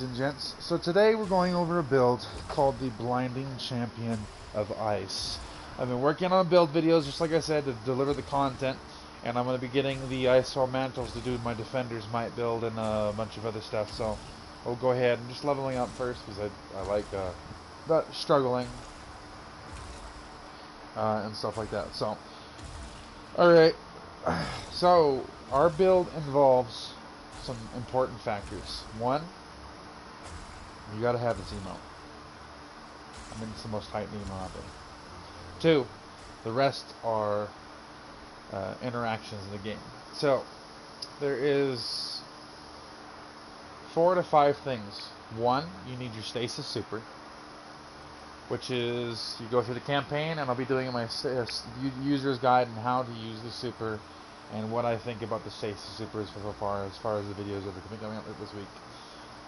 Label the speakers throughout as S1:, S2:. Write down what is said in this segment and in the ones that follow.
S1: And gents, so today we're going over a build called the Blinding Champion of Ice. I've been working on build videos, just like I said, to deliver the content, and I'm going to be getting the Ice Wall Mantles to do my Defender's Might build and a bunch of other stuff, so we'll go ahead and just leveling up first, because I like that struggling and stuff like that. So, alright, so our build involves some important factors. One, you gotta have this emote. I mean, it's the most hype emote out there. Two, the rest are interactions in the game. So, there is 4 to 5 things. One, you need your Stasis Super, which is, you go through the campaign, and I'll be doing my user's guide on how to use the Super, and what I think about the Stasis Super so far, as far as the videos that are coming up this week.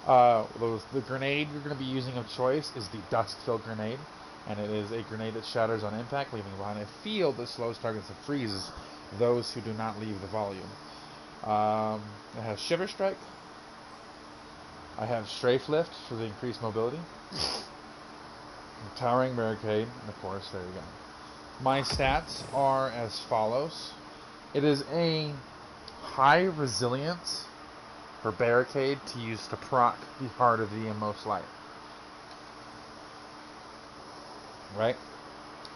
S1: The grenade you're going to be using of choice is the dust-filled grenade, and it is a grenade that shatters on impact, leaving behind a field that slows targets and freezes those who do not leave the volume. It has Shiver Strike. I have Strafe Lift for the increased mobility. Towering Barricade, and of course, there you go. My stats are as follows. It is a high resilience for Barricade to use to proc the Heart of the Inmost Light. Right?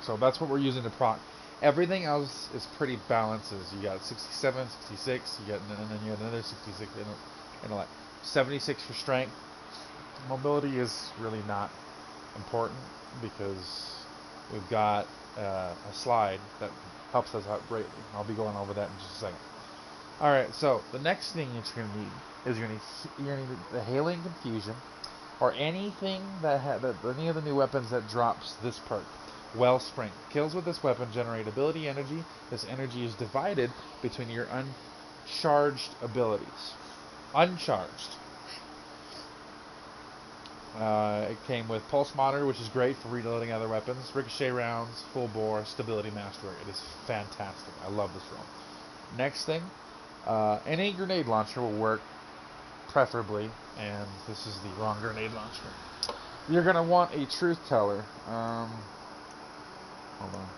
S1: So that's what we're using to proc. Everything else is pretty balances. You got 67, 66, and then you got another 66, and like 76 for strength. Mobility is really not important because we've got a slide that helps us out greatly. I'll be going over that in just a second. Alright, so the next thing that you're going to need is you're going to need the Hailing Confusion, or anything any of the new weapons that drops this perk. Welsping. Kills with this weapon generate ability energy. This energy is divided between your uncharged abilities. Uncharged. It came with Pulse Monitor, which is great for reloading other weapons. Ricochet rounds, full bore, stability mastery. It is fantastic. I love this room. Next thing, any grenade launcher will work preferably, and this is the wrong grenade launcher. You're going to want a truthtwller. Hold on.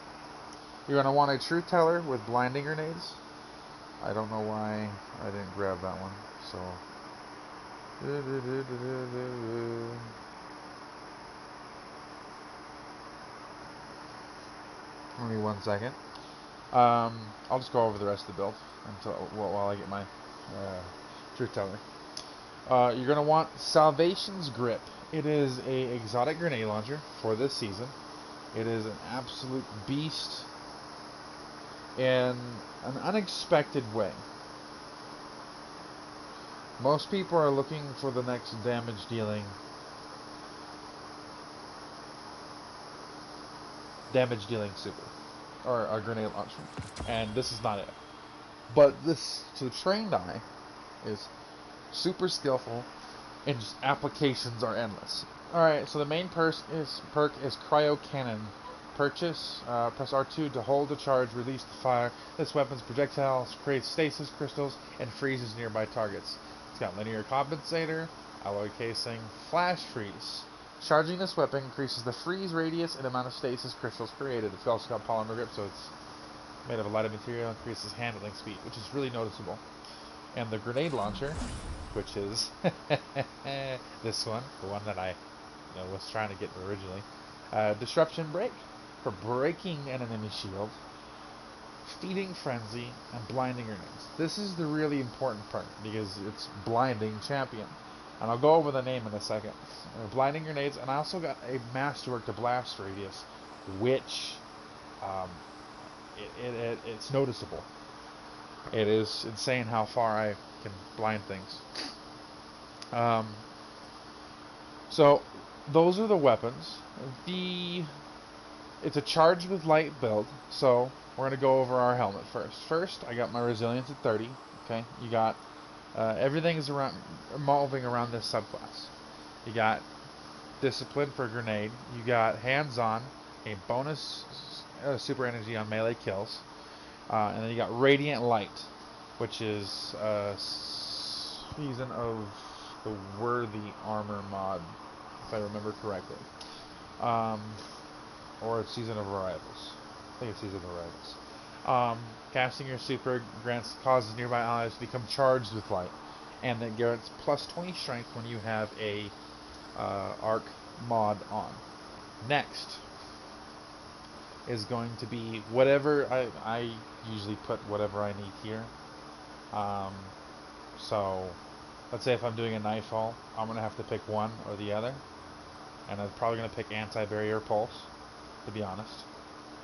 S1: You're going to want a truthtwller with blinding grenades. I don't know why I didn't grab that one, so... Give me 1 second. I'll just go over the rest of the build while I get my truthtwller. You're going to want Salvation's Grip. It is a exotic grenade launcher for this season. It is an absolute beast in an unexpected way. Most people are looking for the next damage dealing super, or a grenade launcher, and this is not it. But this, to the trained eye, is super skillful, and just applications are endless. Alright, so the main perk is CryoClasm. Purchase, press R2 to hold the charge, release the fire. This weapon's projectiles creates stasis crystals and freezes nearby targets. It's got linear compensator, alloy casing, flash freeze. Charging this weapon increases the freeze radius and amount of stasis crystals created. It's also got polymer grip, so it's made of a lighter material, increases handling speed, which is really noticeable. And the grenade launcher, which is this one, the one that I was trying to get originally. Disruption Break for breaking an enemy shield, Feeding Frenzy, and Blinding Grenades. This is the really important part because it's Blinding Champion. And I'll go over the name in a second. Blinding Grenades, and I also got a Masterwork to Blast Radius, which it's noticeable. It is insane how far I can blind things. So those are the weapons. It's a charged with light build, so we're going to go over our helmet first. First, I got my resilience at 30. Okay, you got everything is revolving around this subclass. You got discipline for grenade. You got hands-on, a bonus super energy on melee kills, and then you got radiant light, which is season of the Worthy Armor mod, if I remember correctly. Or it's Season of Arrivals. I think it's Season of Arrivals. Casting your super causes nearby allies to become charged with light, and then gets plus 20 strength when you have a arc mod on. Next is going to be whatever I usually put whatever I need here. So let's say if I'm doing a nightfall, I'm gonna have to pick one or the other, and I'm probably gonna pick anti-barrier pulse, to be honest,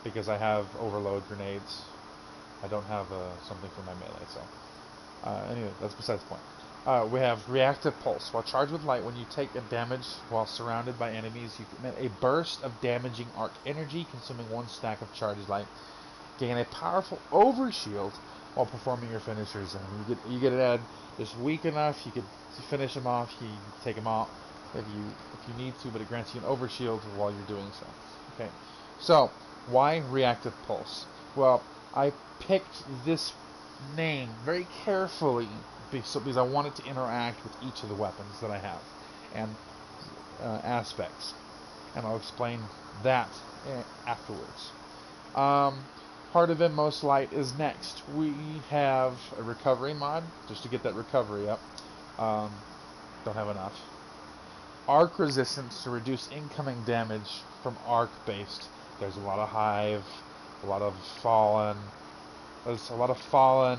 S1: because I have overload grenades. I don't have something for my melee. So anyway, that's besides the point. We have Reactive Pulse. While charged with light, when you take a damage while surrounded by enemies, you commit a burst of damaging arc energy, consuming one stack of charged light. Gain a powerful overshield while performing your finishers. And you get it at just weak enough, you could finish them off. You take them out if you need to, but it grants you an overshield while you're doing so. Okay, so why Reactive Pulse? Well, I picked this name very carefully because I wanted to interact with each of the weapons that I have and aspects, and I'll explain that afterwards. Part of Inmost Light is next. We have a recovery mod just to get that recovery up. Don't have enough. Arc resistance to reduce incoming damage from arc based. There's a lot of Hive, a lot of Fallen. There's a lot of Fallen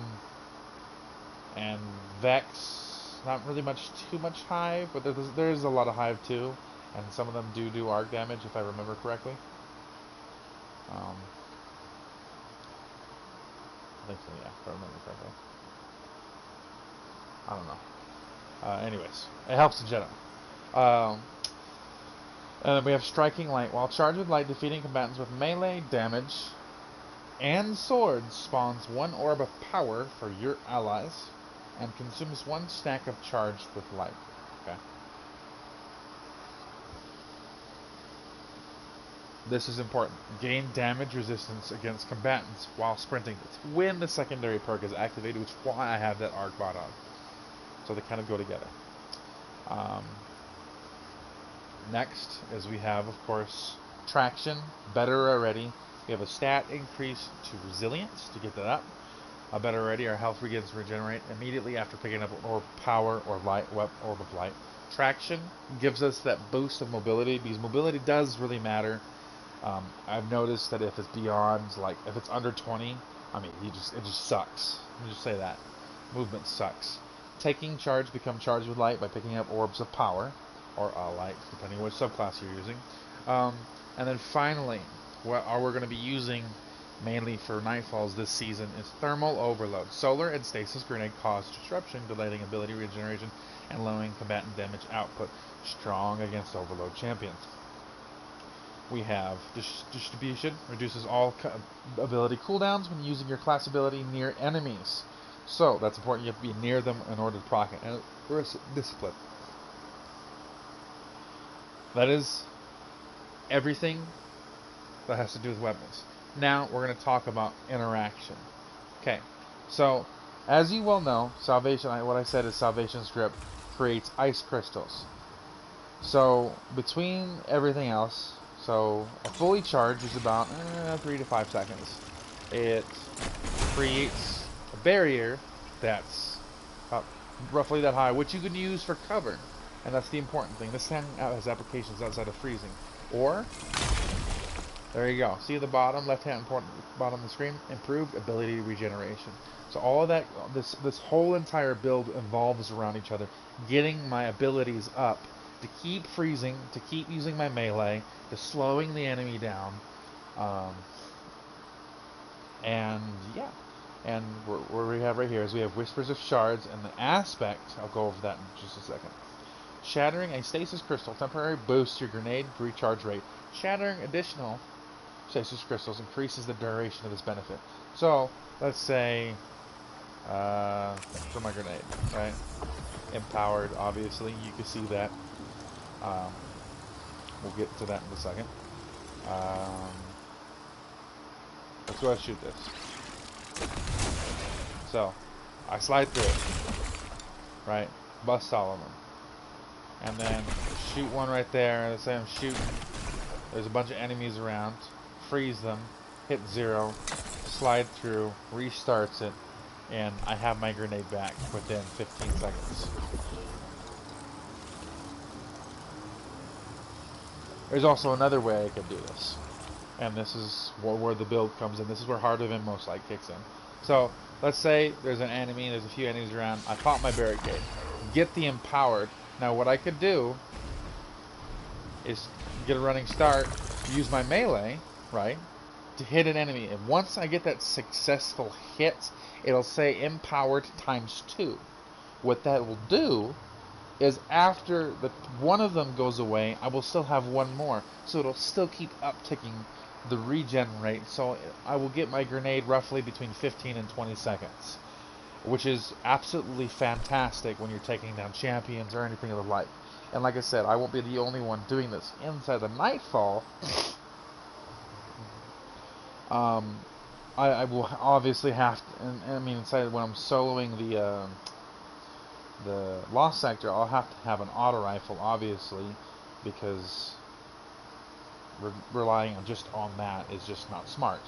S1: and Vex. Not really too much Hive, but there's a lot of Hive too, and some of them do arc damage if I remember correctly. I think so, yeah, if I remember correctly. I don't know. Anyways, it helps in general. And then we have Striking Light. While charged with light, defeating combatants with melee damage and swords spawns one orb of power for your allies and consumes one stack of charged with light. Okay. This is important. Gain damage resistance against combatants while sprinting. It's when the secondary perk is activated, which is why I have that arc bot on. So they kind of go together. Next is we have, of course, Traction. Better Already. We have a stat increase to Resilience to get that up. Better Already, our health begins to regenerate immediately after picking up an orb of power or orb of light. Traction gives us that boost of mobility, because mobility does really matter. I've noticed that if it's beyond, like, if it's under 20, I mean, it just sucks. Let me just say that. Movement sucks. Taking charge, become charged with light by picking up orbs of power, or light, depending on which subclass you're using. And then finally, what we're going to be using mainly for Nightfalls this season is Thermal Overload. Solar and Stasis Grenade cause disruption, delaying ability regeneration, and lowering combatant damage output. Strong against Overload champions. We have Distribution, reduces all ability cooldowns when using your class ability near enemies. So, that's important, you have to be near them in order to proc it. And Discipline. That is everything that has to do with weapons. Now, we're going to talk about interaction. Okay, so, as you well know, Salvation, what I said is Salvation's Grip creates ice crystals. So, between everything else, so a fully charged is about 3 to 5 seconds. It creates a barrier that's roughly that high, which you can use for cover. And that's the important thing. This thing has applications outside of freezing. Or, there you go. See the bottom, left-hand bottom of the screen? Improved ability regeneration. So all of that, this whole entire build evolves around each other. Getting my abilities up to keep freezing, to keep using my melee, to slowing the enemy down. And yeah. And what we have right here is we have Whispers of Shards and the aspect. I'll go over that in just a second. Shattering a stasis crystal temporarily boosts your grenade recharge rate. Shattering additional stasis crystals increases the duration of this benefit. So, let's say, for my grenade, right? Empowered, obviously, you can see that. We'll get to that in a second. Let's go ahead and shoot this. So, I slide through it, right? Bust all of them. and then shoot one right there. Let's say I'm shooting. There's a bunch of enemies around. Freeze them. Hit 0. Slide through. Restarts it. And I have my grenade back within 15 seconds. There's also another way I could do this. And this is where the build comes in. This is where Heart of Inmost Light kicks in. So, let's say there's an enemy, there's a few enemies around. I pop my barricade. Get the empowered. Now what I could do is get a running start, use my melee, right, to hit an enemy. And once I get that successful hit, it'll say empowered ×2. What that will do is after one of them goes away, I will still have one more. So it'll still keep upticking the regen rate. So I will get my grenade roughly between 15 and 20 seconds. Which is absolutely fantastic when you're taking down champions or anything of the like. And like I said, I won't be the only one doing this. Inside the Nightfall, I will obviously have to, and I mean inside when I'm soloing the Lost Sector, I'll have to have an auto rifle, obviously, because relying just on that is just not smart.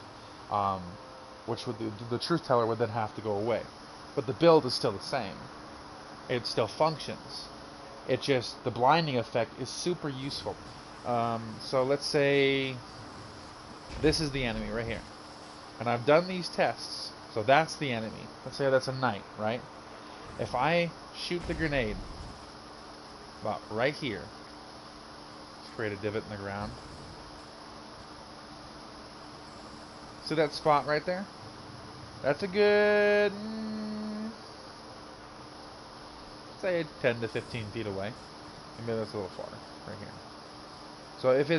S1: Which would the truthtwller would then have to go away. But the build is still the same. It still functions. It just, the blinding effect is super useful. So let's say this is the enemy right here. And I've done these tests. So that's the enemy. Let's say that's a knight, right? If I shoot the grenade about right here, let's create a divot in the ground. See that spot right there? That's a good, say 10 to 15 feet away. Maybe that's a little far, right here. So if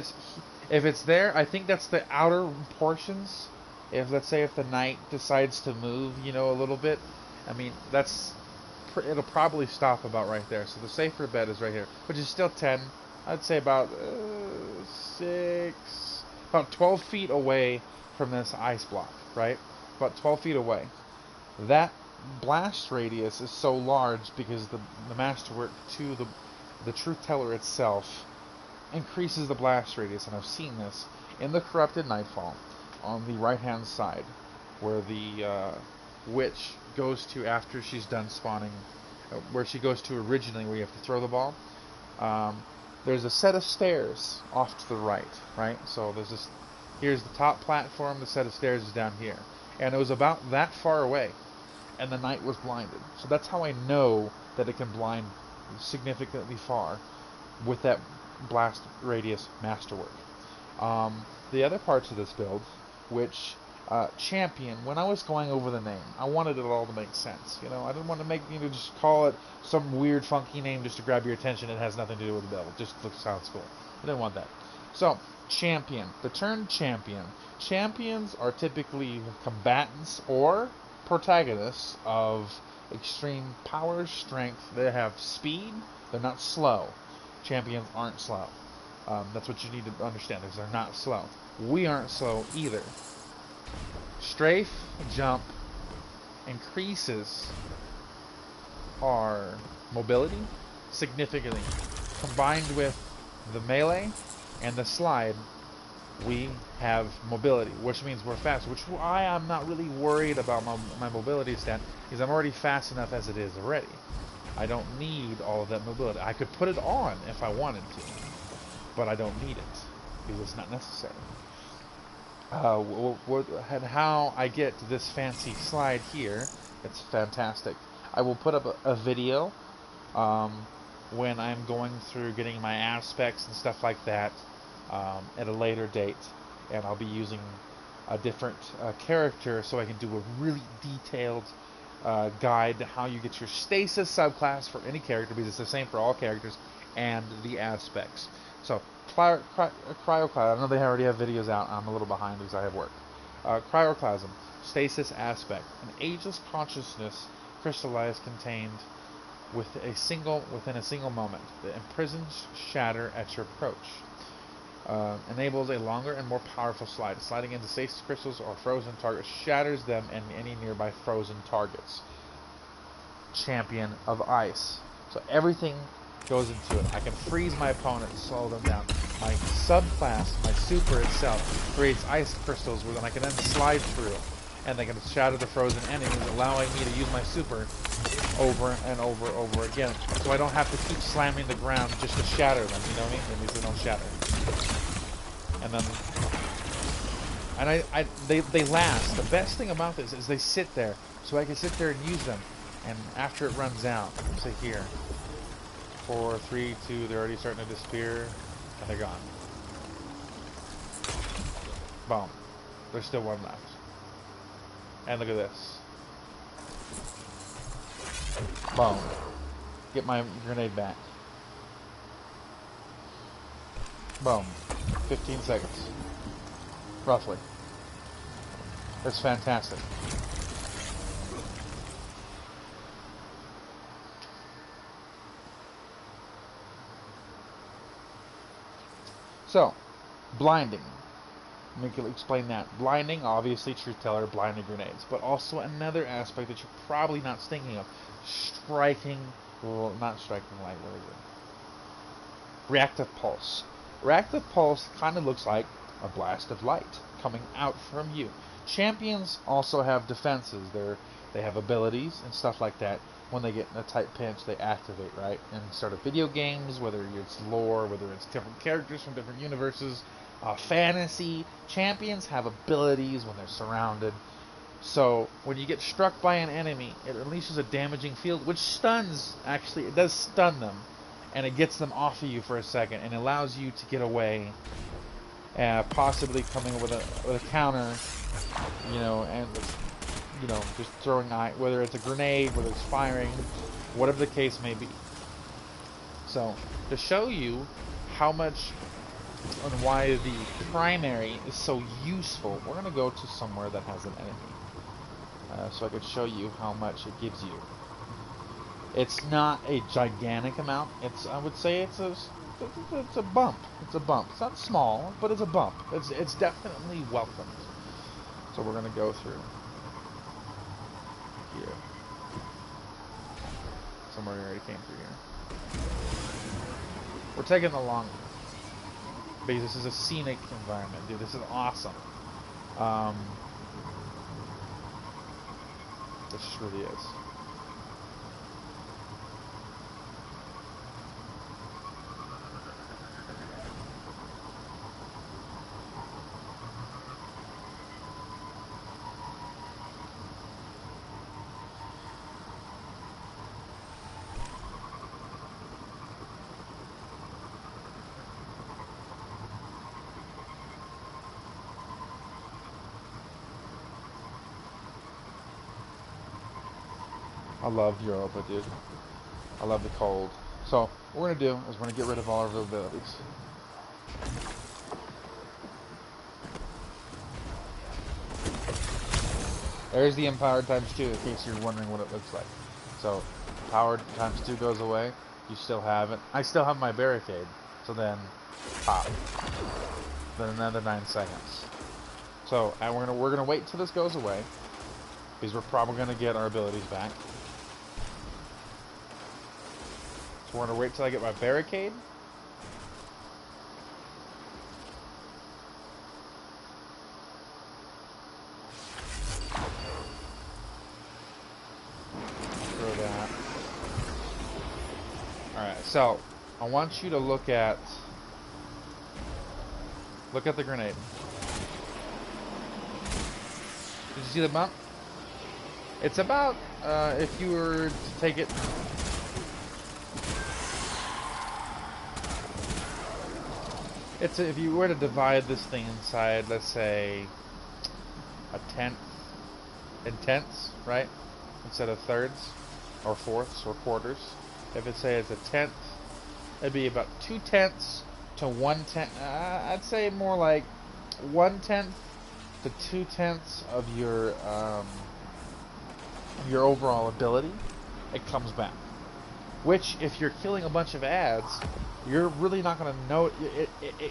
S1: it's there, I think that's the outer portions. If let's say if the knight decides to move, you know, a little bit, I mean it'll probably stop about right there. So the safer bet is right here, which is still 10. I'd say about 12 feet away from this ice block, right? About 12 feet away. That blast radius is so large because the masterwork to the truthtwller itself increases the blast radius, and I've seen this in the Corrupted Nightfall on the right hand side where the witch goes to after she's done spawning, where she goes to originally where you have to throw the ball. There's a set of stairs off to the right? So there's this, here's the top platform, the set of stairs is down here. And it was about that far away, and the knight was blinded. So that's how I know that it can blind significantly far with that blast radius masterwork. The other parts of this build, which champion, when I was going over the name, I wanted it all to make sense. You know, I didn't want to make, you know, just call it some weird funky name just to grab your attention. It has nothing to do with the build. It just sounds cool. I didn't want that. So, champion. The term champion. Champions are typically combatants or protagonists of extreme power, strength. They have speed. They're not slow. Champions aren't slow. That's what you need to understand, is they're not slow. We aren't slow either. Strafe, jump increases our mobility significantly. Combined with the melee and the slide, we have mobility, which means we're fast, which why I'm not really worried about my mobility stat, because I'm already fast enough as it is already. I don't need all of that mobility. I could put it on if I wanted to, but I don't need it, because it's not necessary. And how I get this fancy slide here, it's fantastic. I will put up a video when I'm going through getting my aspects and stuff like that at a later date, and I'll be using a different character so I can do a really detailed guide to how you get your Stasis subclass for any character, because it's the same for all characters, and the aspects. So CryoClasm, I know they already have videos out. I'm a little behind because I have work. CryoClasm, Stasis aspect, an ageless consciousness crystallized, contained within a single moment. The imprisoned shatter at your approach. Enables a longer and more powerful slide. Sliding into stasis crystals or frozen targets shatters them and any nearby frozen targets. Champion of Ice. So everything goes into it. I can freeze my opponent, slow them down. My subclass, my super itself, creates ice crystals where then I can then slide through, and they can shatter the frozen enemies, allowing me to use my super over and over again. So I don't have to keep slamming the ground just to shatter them, you know what I mean? At least they don't shatter. And then, they last. The best thing about this is they sit there, so I can sit there and use them. And after it runs out, say here, 4, 3, 2, they're already starting to disappear, and they're gone. Boom. There's still one left. And look at this. Boom. Get my grenade back. Boom. 15 seconds. Roughly. That's fantastic. So, blinding. Let me explain that. Blinding, obviously, truthtwller, blinding grenades. But also another aspect that you're probably not thinking of. Striking, well, not striking light, what is it? Reactive Pulse. Reactive Pulse kind of looks like a blast of light coming out from you. Champions also have defenses. They have abilities and stuff like that. When they get in a tight pinch, they activate, right? In sort of video games, whether it's lore, whether it's different characters from different universes, fantasy, champions have abilities when they're surrounded. So when you get struck by an enemy, it releases a damaging field, which stuns, actually, it does stun them. And it gets them off of you for a second and allows you to get away, possibly coming with a counter, you know, and just throwing, whether it's a grenade, whether it's firing, whatever the case may be. So to show you how much and why the primary is so useful, we're going to go to somewhere that has an enemy, so I could show you how much it gives you. It's not a gigantic amount. I would say it's a bump. It's a bump. It's not small, but it's a bump. It's definitely welcomed. So we're gonna go through here. Somewhere we already came through here. We're taking the long one because this is a scenic environment, dude. This is awesome. This just really is. I love Europa, dude. I love the cold. So, what we're going to do is we're going to get rid of all of our abilities. There's the empowered times 2, in case you're wondering what it looks like. So, powered times 2 goes away. You still have it. I still have my barricade. So then, pop. Then another 9 seconds. So, and we're gonna wait till this goes away, because we're probably gonna get our abilities back. So we're going to wait till I get my barricade. Throw that. Alright, so I want you to look at the grenade. Did you see the bump? It's about, if you were to take it... if you were to divide this thing inside, let's say, a tenth in tenths, right? Instead of thirds, or fourths, or quarters. If it's a tenth, it'd be about 2/10 to 1/10. I'd say more like 1/10 to 2/10 of your overall ability. It comes back. Which, if you're killing a bunch of ads, you're really not going to know it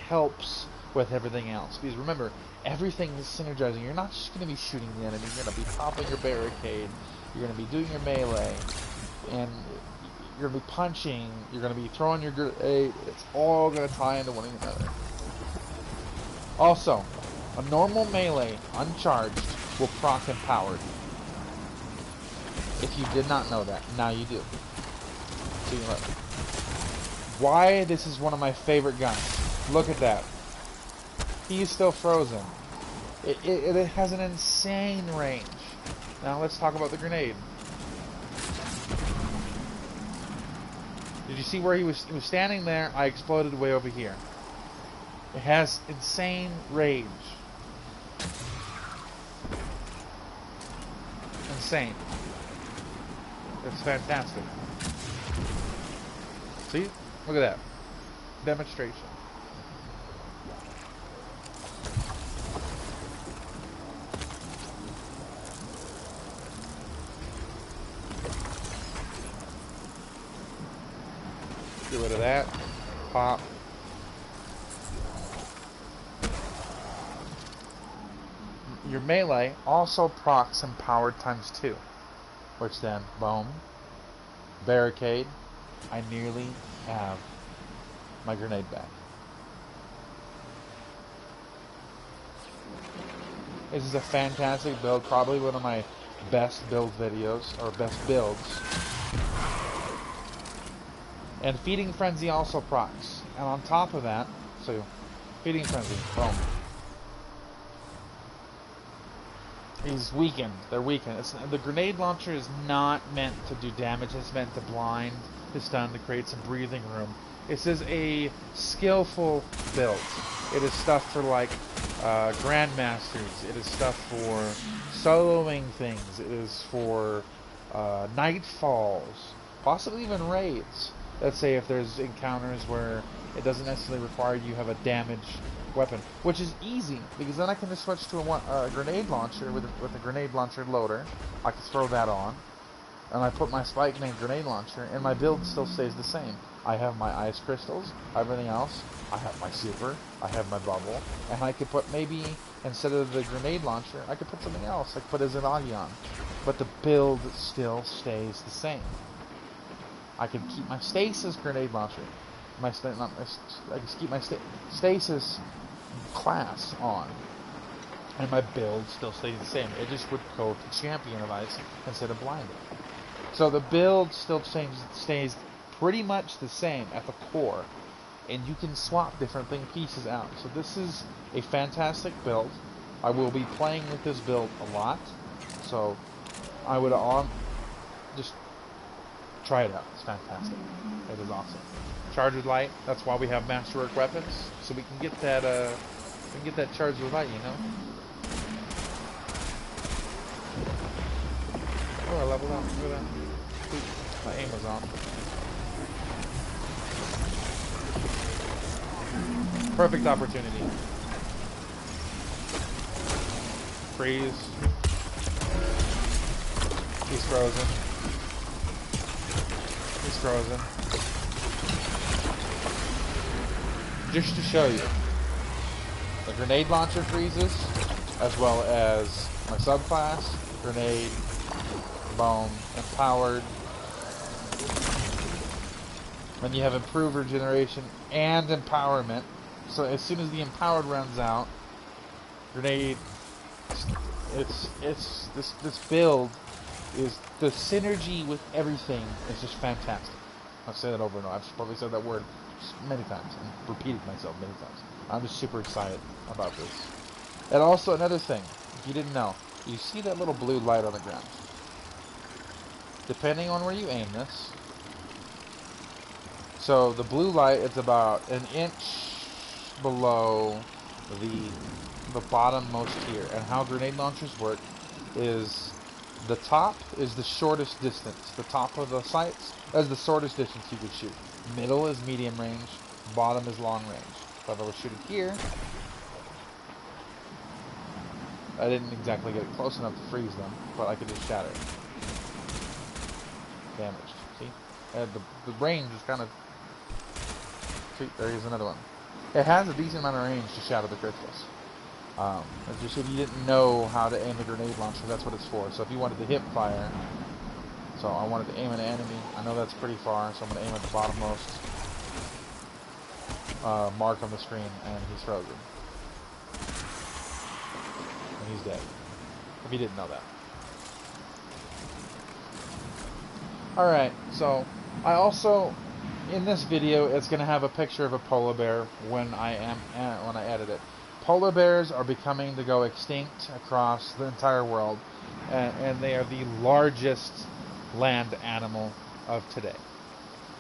S1: helps with everything else. Because remember, everything is synergizing. You're not just going to be shooting the enemy. You're going to be popping your barricade. You're going to be doing your melee. And you're going to be punching, you're going to be throwing your grenade. It's all going to tie into one another. Also, a normal melee, uncharged, will proc empowered. If you did not know that, now you do. See, look. Why this is one of my favorite guns. Look at that. He's still frozen. It has an insane range. Now let's talk about the grenade. Did you see where he was standing there? I exploded way over here. It has insane range. Insane. It's fantastic. See? Look at that. Demonstration. Get rid of that. Pop. Your melee also procs empowered ×2, which then, boom, barricade. I nearly have my grenade back. This is a fantastic build, probably one of my best build videos, or best builds. And Feeding Frenzy also procs. And on top of that, so Feeding Frenzy, boom. He's weakened. They're weakened. The grenade launcher is not meant to do damage. It's meant to blind, to stun, to create some breathing room. This is a skillful build. It is stuff for like grandmasters. It is stuff for soloing things. It is for nightfalls, possibly even raids. Let's say if there's encounters where it doesn't necessarily require you have a damage weapon, which is easy because then I can just switch to a grenade launcher with a grenade launcher loader. I can throw that on, and I put my spike name grenade launcher, and my build still stays the same. I have my ice crystals, everything else. I have my super, I have my bubble, and I could put maybe instead of the grenade launcher, I could put something else. I could put a Zenagi on, but the build still stays the same. I can keep my Stasis grenade launcher. I can keep my Stasis class on, and my build still stays the same. It just would go to champion of ice instead of blinded. So the build still stays pretty much the same at the core, and you can swap different pieces out. So this is a fantastic build. I will be playing with this build a lot, so I would just try it out. It's fantastic. It is awesome. Charged with light. That's why we have masterwork weapons, so we can get that charged with light. You know. Oh, I leveled up. Look at that. My aim was off. Perfect opportunity. Freeze. He's frozen. He's frozen. Just to show you, the grenade launcher freezes, as well as my subclass, grenade, bomb, empowered. Then you have improved regeneration and empowerment. So as soon as the empowered runs out, grenade, this build is the synergy with everything is just fantastic. I've said that over and over. I've probably said that word many times and repeated myself many times. I'm just super excited about this. And also another thing, if you didn't know, you see that little blue light on the ground. Depending on where you aim this, so the blue light is about an inch below the bottommost tier. And how grenade launchers work is the top is the shortest distance. The top of the sights is the shortest distance you could shoot. Middle is medium range. Bottom is long range. So if I was shooting here, I didn't exactly get it close enough to freeze them, but I could just shatter it. Damaged. See? The range is kind of... See, there is another one. It has a decent amount of range to shatter the crystals. Just if you didn't know how to aim the grenade launcher, that's what it's for. So if you wanted to hip fire, So I wanted to aim at an enemy. I know that's pretty far, so I'm going to aim at the bottommost mark on the screen, and he's frozen. And he's dead. If you didn't know that. Alright, so I also, in this video, it's going to have a picture of a polar bear when I edit it. Polar bears are becoming to go extinct across the entire world, and they are the largest land animal of today.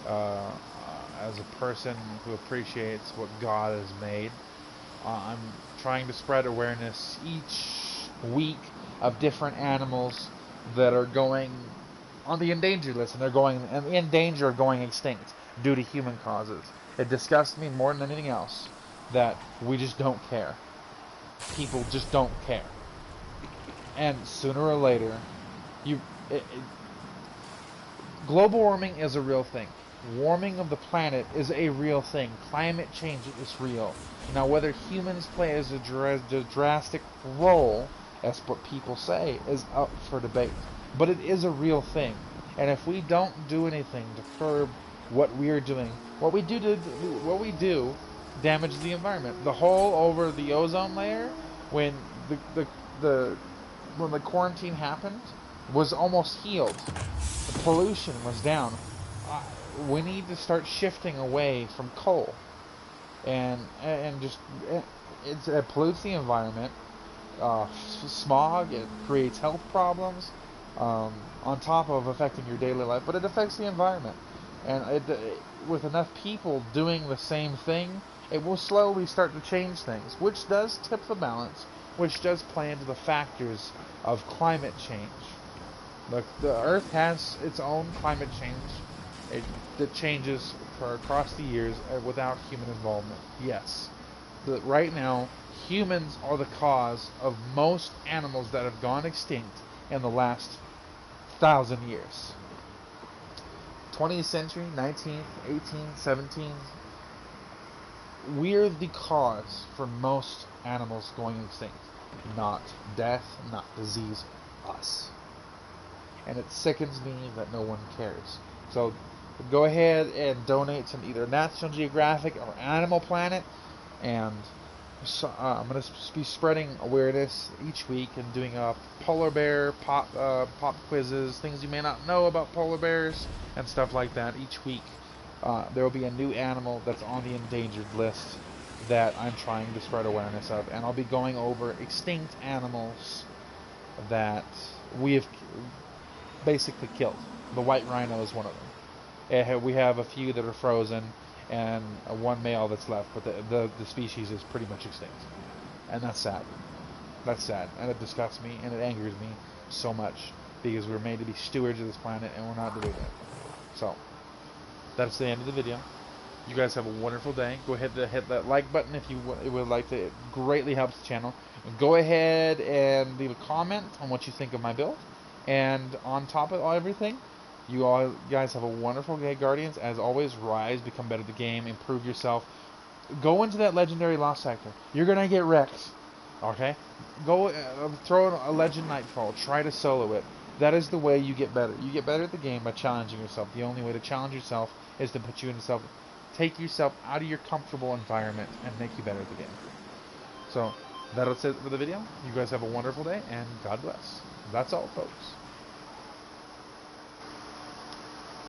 S1: As a person who appreciates what God has made, I'm trying to spread awareness each week of different animals that are going on the endangered list, and they're going in danger of going extinct due to human causes. It disgusts me more than anything else that we just don't care. People just don't care, and sooner or later, global warming is a real thing. Warming of the planet is a real thing. Climate change is real. Now, whether humans play as a drastic role, as what people say, is up for debate. But it is a real thing. And if we don't do anything to curb what we are doing, what we do damages the environment. The hole over the ozone layer, when when the quarantine happened, was almost healed. The pollution was down. We need to start shifting away from coal, and just it pollutes the environment. Smog, it creates health problems, on top of affecting your daily life, but it affects the environment. And with enough people doing the same thing, it will slowly start to change things, which does tip the balance, which does play into the factors of climate change. The Earth has its own climate change that changes across the years without human involvement. Yes. Right now, humans are the cause of most animals that have gone extinct in the last 1,000 years. 20th century, 19th, 18th, 17th. We're the cause for most animals going extinct. Not death, not disease, us. And it sickens me that no one cares. So go ahead and donate to either National Geographic or Animal Planet, and so, I'm going to be spreading awareness each week and doing polar bear pop quizzes, things you may not know about polar bears, and stuff like that. Each week there will be a new animal that's on the endangered list that I'm trying to spread awareness of, and I'll be going over extinct animals that we have basically killed. The white rhino is one of them. We have a few that are frozen, and one male that's left, but the species is pretty much extinct. And that's sad. That's sad. And it disgusts me, and it angers me so much, because we're made to be stewards of this planet, and we're not doing it. So, that's the end of the video. You guys have a wonderful day. Go ahead and hit that like button if you would like to. It greatly helps the channel. Go ahead and leave a comment on what you think of my build. And on top of everything, you all guys have a wonderful day, Guardians. As always, rise, become better at the game, improve yourself. Go into that legendary lost sector. You're going to get wrecked. Okay? Go throw a legend nightfall. Try to solo it. That is the way you get better. You get better at the game by challenging yourself. The only way to challenge yourself is to put you into take yourself out of your comfortable environment and make you better at the game. So, that'll it for the video. You guys have a wonderful day, and God bless. That's all, folks.